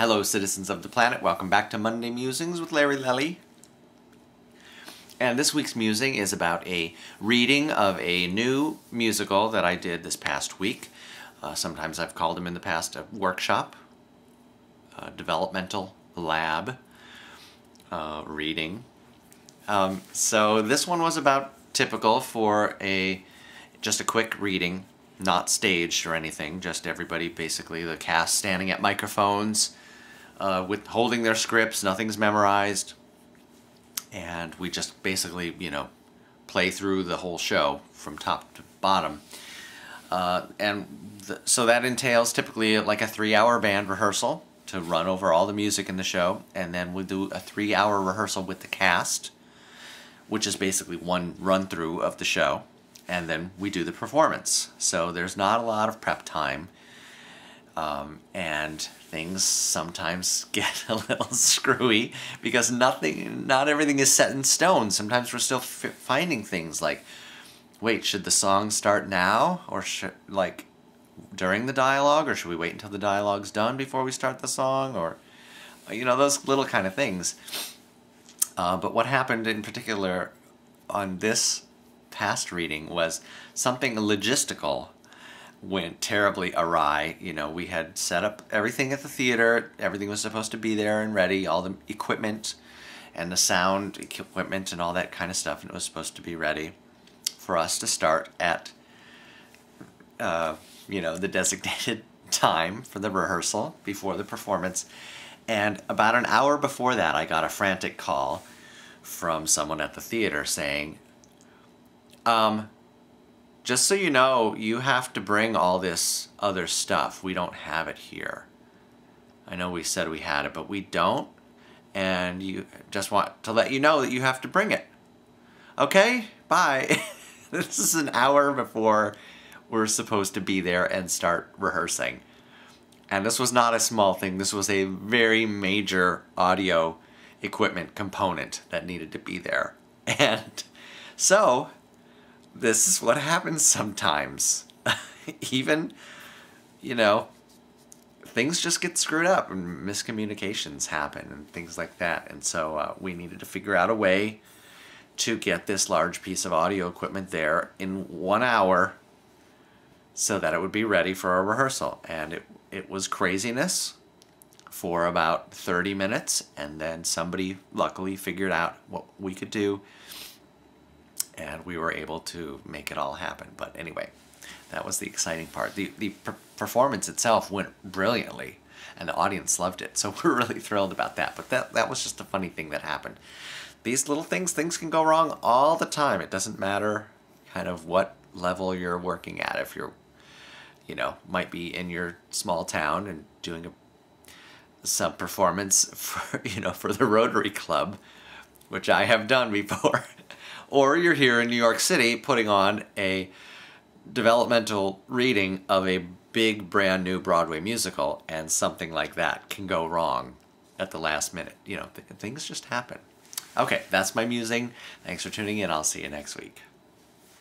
Hello, citizens of the planet. Welcome back to Monday Musings with Larry Lelli. And this week's musing is about a reading of a new musical that I did this past week. Sometimes I've called them in the past a workshop, a developmental lab reading. So this one was about typical for just a quick reading, not staged or anything, just everybody, basically the cast standing at microphones, with holding their scripts, nothing's memorized, and we just basically, play through the whole show from top to bottom. So that entails typically like a 3-hour band rehearsal to run over all the music in the show, and then we'll do a 3-hour rehearsal with the cast, which is basically one run-through of the show, and then we do the performance. So there's not a lot of prep time, and things sometimes get a little screwy because not everything is set in stone. Sometimes we're still finding things like, wait, should the song start now, or like during the dialogue, or should we wait until the dialogue's done before we start the song, or those little kind of things. But what happened in particular on this past reading was something logistical went terribly awry. We had set up everything at the theater. Everything was supposed to be there and ready, all the equipment and the sound equipment and all that kind of stuff, and it was supposed to be ready for us to start at the designated time for the rehearsal before the performance. And about an hour before that, I got a frantic call from someone at the theater saying, just so you know, you have to bring all this other stuff. We don't have it here. I know we said we had it, but we don't, and you just want to let you know that you have to bring it. Okay, bye. This is an hour before we're supposed to be there and start rehearsing. And this was not a small thing. This was a very major audio equipment component that needed to be there. And so this is what happens sometimes. Even, things just get screwed up and miscommunications happen and things like that. And so we needed to figure out a way to get this large piece of audio equipment there in 1 hour so that it would be ready for our rehearsal. And it was craziness for about 30 minutes, and then somebody luckily figured out what we could do, and we were able to make it all happen. But anyway, that was the exciting part. The performance itself went brilliantly, and the audience loved it, so we're really thrilled about that. But that was just a funny thing that happened. These little things can go wrong all the time. It doesn't matter kind of what level you're working at. If you're, might be in your small town and doing some performance for the Rotary Club, which I have done before, or you're here in New York City putting on a developmental reading of a big brand new Broadway musical, and something like that can go wrong at the last minute. Things just happen. Okay, that's my musing. Thanks for tuning in. I'll see you next week.